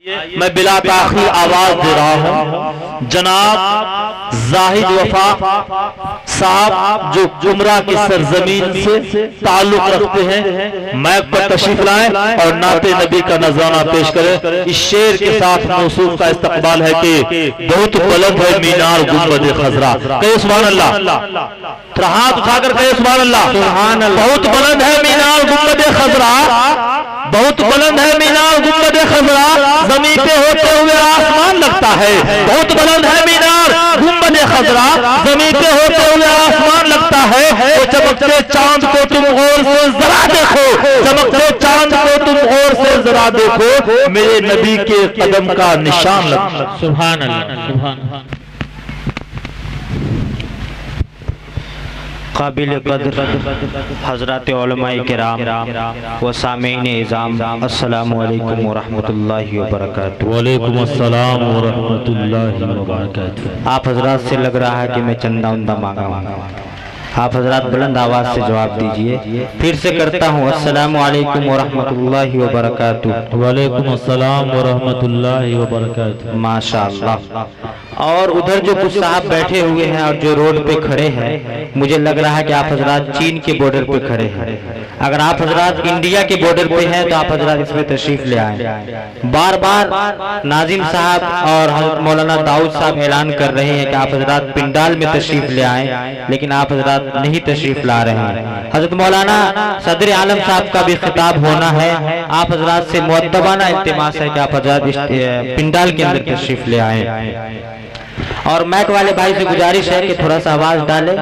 میں بلا تاخیر آواز دے رہا ہوں جناب زاہد وفا صاحب جو جمرہ کی سرزمین سے تعلق رکھتے ہیں، مائک پر تشریف لائیں اور نعت نبی کا نذرانہ پیش کریں۔ اس شعر کے ساتھ موصوف کا استقبال ہے کہ بہت بلند ہے مینار گنبد خضرا۔ کہے سبحان اللہ، ہاتھ اٹھا کر کہے سبحان اللہ۔ بہت بلند ہے مینار گنبد خضرا، بہت بلند ہے مینار گنبد خضرا، زمین پہ ہوتے ہوئے آسمان لگتا ہے۔ بہت بلند ہے مینار گنبد خضرا، زمین پہ ہوتے ہوئے آسمان لگتا ہے۔ وہ چمکتے چاند کو تم غور سے ذرا دیکھو، چمکتے چاند کو تم غور سے ذرا دیکھو، میرے نبی کے قدم کا نشان لگتا ہے۔ سبحان اللہ، سبحان اللہ۔ قابل قدر حضرات علماء کرام و سامعین اعظام، السلام علیکم ورحمۃ اللہ وبرکاتہ۔ وعلیکم السلام ورحمۃ اللہ وبرکاتہ۔ آپ حضرات سے لگ رہا ہے کہ میں چندہ اندہ مانگا ہوں، آپ حضرات بلند آواز سے جواب دیجئے۔ پھر سے کرتا ہوں، السلام علیکم ورحمۃ اللہ وبرکاتہ۔ وعلیکم السلام ورحمۃ اللہ وبرکاتہ۔ ماشاءاللہ۔ اور ادھر جو کچھ صاحب بیٹھے ہوئے ہیں اور جو روڈ پہ کھڑے ہیں، مجھے لگ رہا ہے کہ آپ حضرات چین کے بارڈر پہ کھڑے ہیں۔ اگر آپ حضرات انڈیا کے بارڈر پہ ہیں تو آپ حضرات اس میں تشریف لے آئیں۔ بار بار ناظم صاحب اور حضرت مولانا داؤد صاحب اعلان کر رہے ہیں کہ آپ حضرات پنڈال میں تشریف لے آئیں، لیکن آپ حضرات نہیں تشریف لا رہے ہیں۔ حضرت مولانا صدر عالم صاحب کا بھی خطاب ہونا ہے، آپ حضرات سے مؤدبانہ التماس ہے کہ آپ حضرات پنڈال کے اندر تشریف لے آئیں۔ اور مائک والے بھائی سے گزارش ہے کہ تھوڑا سا آواز ڈالیں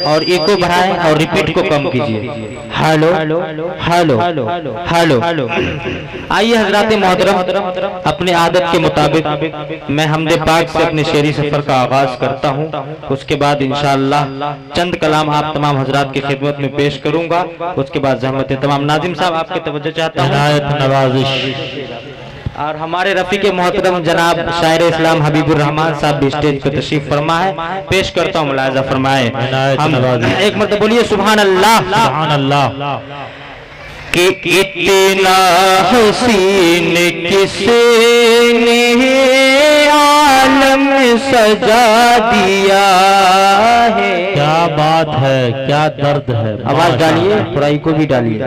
اور ایکو بڑھائیں اور ریپیٹ کو کم کیجیے۔ Hello hello hello. آئیے حضرات محترم، اپنے عادت کے مطابق میں حمد پاک سے اپنے شعری سفر کا آغاز کرتا ہوں، اس کے بعد انشاءاللہ چند کلام آپ تمام حضرات کی خدمت میں پیش کروں گا، اس کے بعد زحمت تمام ناظم صاحب آپ کی توجہ چاہتا ہوں۔ عنایت نوازش۔ اور ہمارے رفیق محترم جناب شاعر اسلام حبیب الرحمان صاحب بھی اسٹیج پر تشریف فرما ہے، پیش کرتا ہوں، ملاحظہ فرمائے۔ ایک مرتبہ بولیے سبحان اللہ۔ سبحان اللہ۔ کہ اتنا حسین کس نے عالم سجا دیا ہے۔ کیا بات ہے، کیا درد ہے۔ آواز ڈالیے، پڑائی کو بھی ڈالیے۔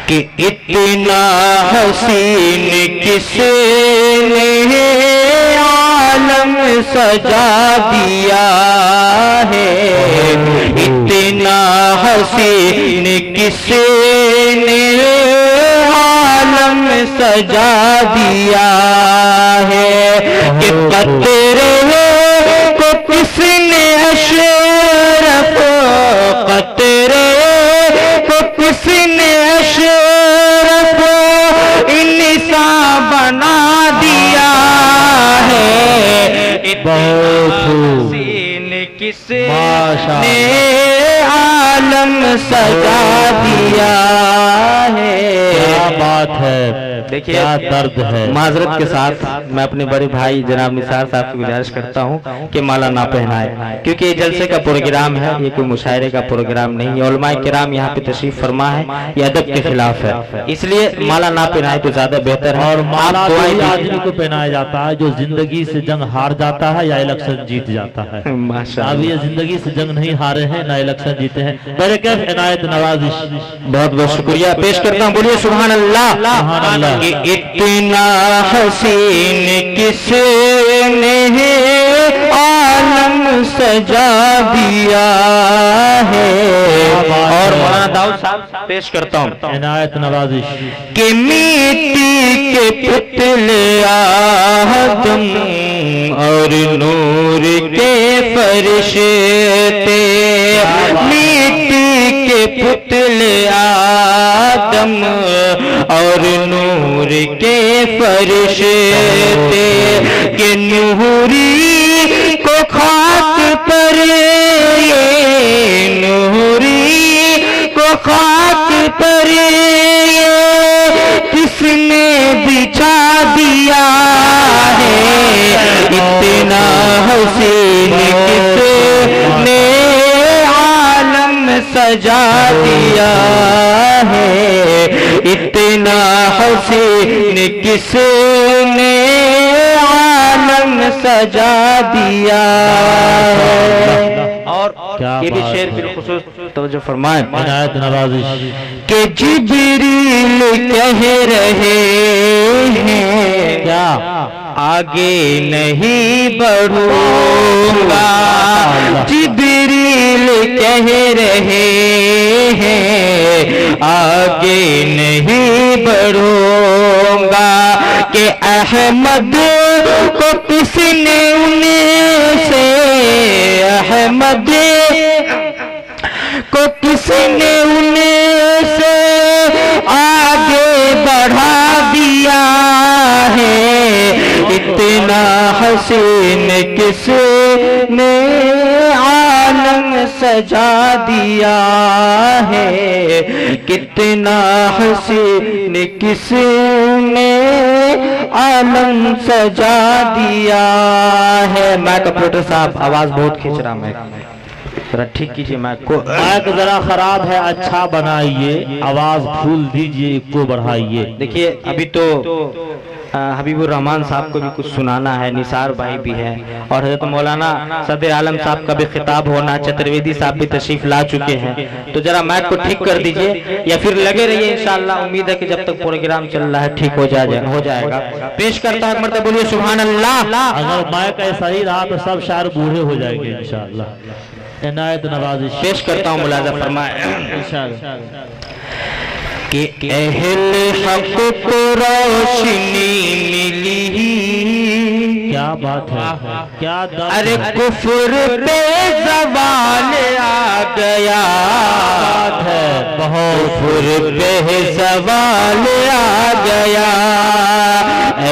کہ اتنا حسین کس نے عالم سجا دیا ہے، اتنا حسین کس نے عالم سجا دیا ہے، کہ قطرے کو کس نے اشرف، قطرے کو کس نے اشرف انسان بنا دیا ہے، بہت حسین کس نے عالم سجا دیا ہے۔ کیا بات ہے، دیکھیے کیا درد ہے۔ معذرت کے ساتھ میں اپنے بڑے بھائی جناب نثار صاحب سے گزارش کرتا ہوں کہ مالا نہ پہنائے، کیونکہ یہ جلسے کا پروگرام ہے، یہ کوئی مشاعرے کا پروگرام نہیں ہے۔ علماء کرام یہاں پہ تشریف فرما ہے، یہ ادب کے خلاف ہے، اس لیے مالا نہ پہنائے تو زیادہ بہتر ہے۔ اور مالا آپ وہی آدمی کو پہنایا جاتا ہے جو زندگی سے جنگ ہار جاتا ہے یا الیکشن جیت جاتا ہے۔ اب یہ زندگی سے جنگ نہیں ہارے ہیں، نہ الیکشن جیتے ہیں۔ میرے کیف عنایت نوازش۔ بہت بہت شکریہ، پیش کرتا ہوں، بولیے سبحان اللہ۔ سبحان اللہ۔ کہ اتنا حسین کس نے عالم سجا دیا ہے۔ اور مولانا داؤد صاحب پیش کرتا ہوں، عنایت نوازش۔ کہ مٹی کے پتلے آدم اور نور کے فرشتے، مٹی کے پتلے آدم اور نور کے فرشتے، کہ نوری کو خاک پر، نوری کو خاک پر کس نے بچھا دیا ہے، اتنا حسین کس نے عالم سجا دیا ہے، اتنا اتنا حسین کس نے عالم سجا دیا ہے. اور یہ بھی شعر بالخصوص توجہ فرمائیں عنایت نوازش کہ جبریل کہہ رہے ہیں کیا آگے نہیں بڑھوں گا. جبریل کہہ رہے ہیں آگے نہیں بڑھوں گا کہ احمد کو کس نے ان سے احمد کو کس نے ان سے آگے بڑھا دیا ہے. اتنا حسین کس نے عالم سجا دیا ہے. کتنا حسین کس نے عالم سجا دیا ہے. مائک آپریٹر صاحب آواز بہت کھینچ رہا میں ذرا ٹھیک کیجئے مائک کو. مائک ذرا خراب ہے، اچھا بنائیے، آواز پھول دیجئے، کو بڑھائیے. دیکھیے ابھی تو حبیب الرحمان صاحب کو بھی کچھ سنانا ہے، نثار بھائی بھی ہے اور حضرت مولانا صدر عالم صاحب کا بھی خطاب ہونا، چترویدی صاحب بھی تشریف لا چکے ہیں. تو ذرا مائک کو ٹھیک کر دیجئے یا پھر لگے رہیے، انشاءاللہ امید ہے کہ جب تک پروگرام چل رہا ہے ٹھیک ہو جائے گا. پیش کرتا ہوں ایک مرتبہ بولیے سبحان اللہ. اگر مائک ایسا ہی رہا تو سب شاعر بوڑھے ہو جائیں گے انشاءاللہ. عنایت نوازش پیش کرتا ہوں ملاحظہ فرمائیں انشاءاللہ. کہ اہل حق کو روشنی ملی. کیا بات ہے، کیا ارے کفر پہ زوال آ گیا ہے، بہت کفر پہ زوال آ گیا.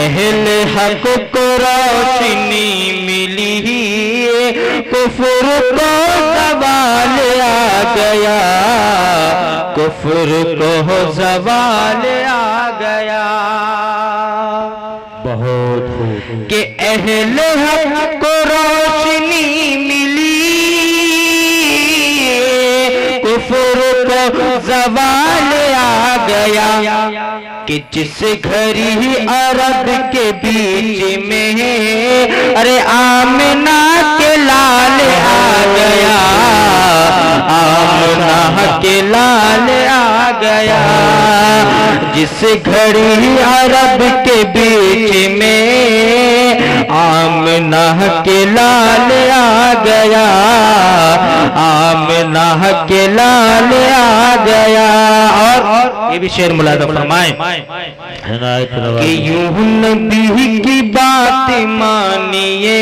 اہل حق کو روشنی ملی کفر کو زوال آ گیا. کفر کو زوال آ گیا. بہت خوب کہ اہل حق کو روشنی ملی کفر کو زوال آ گیا. کہ جس گھڑی عرب کے بیچ میں ارے آمنہ کے لال آ گیا. آمنہ کے لال آ گیا. جس گھڑی عرب کے بیچ میں آمنہ کے لال آ گیا. آمنہ کے لال آ گیا. اور یہ بھی شعر ملاحظہ فرمائیں عنایت کہ نوازش. یوں نبی کی بات مانیے.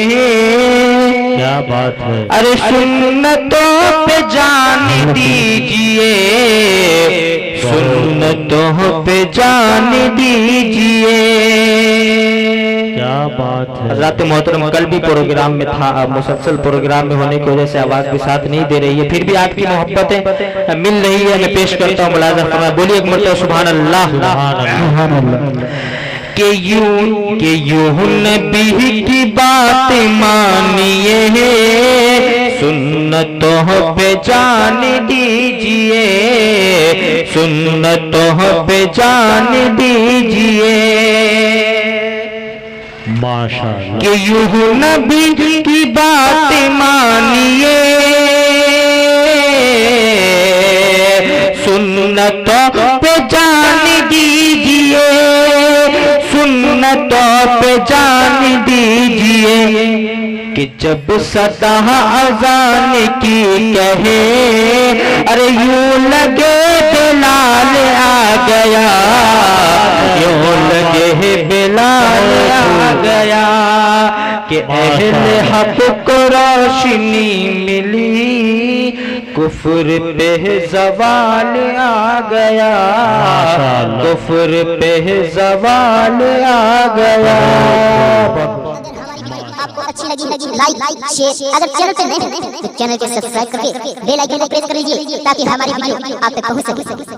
کیا بات ہے، ارے سنتوں پہ جان دیجئے. سنتوں پہ جان دیجئے. کیا بات ہے. حضرات محترم کل بھی پروگرام میں تھا، مسلسل پروگرام میں ہونے کی وجہ سے آواز بھی ساتھ نہیں دے رہی ہے، پھر بھی آپ کی محبتیں مل رہی ہے. میں پیش کرتا ہوں ملاحظہ فرمائیں بولیے ایک مرتبہ سبحان اللہ. سبحان اللہ. کہ یوں نبی کی بات مانیے. سنتوں پہ جان دیجئے. سنتوں پہ جان دیجئے. ماشاءاللہ. کہ یوں نبی کی بات مانیے. سنتوں پہ جان دیجئے. سنتوں پہ جان دیجئے. کہ جب صدا اذان کی کہے ارے یوں لگے بلال آ گیا. یوں لگے بلال آ گیا. کہ اہل حق کو روشنی ملی کفر پہ زوال آ گیا. کفر پہ زوال آ گیا. آپ کو اچھی لگی لائک شیئر، اگر چینل پہ نئے ہیں تو چینل کو سبسکرائب کر کے بیل آئیکن کو پریس کر لیجیے تاکہ ہماری ویڈیو آپ تک پہنچ سکے.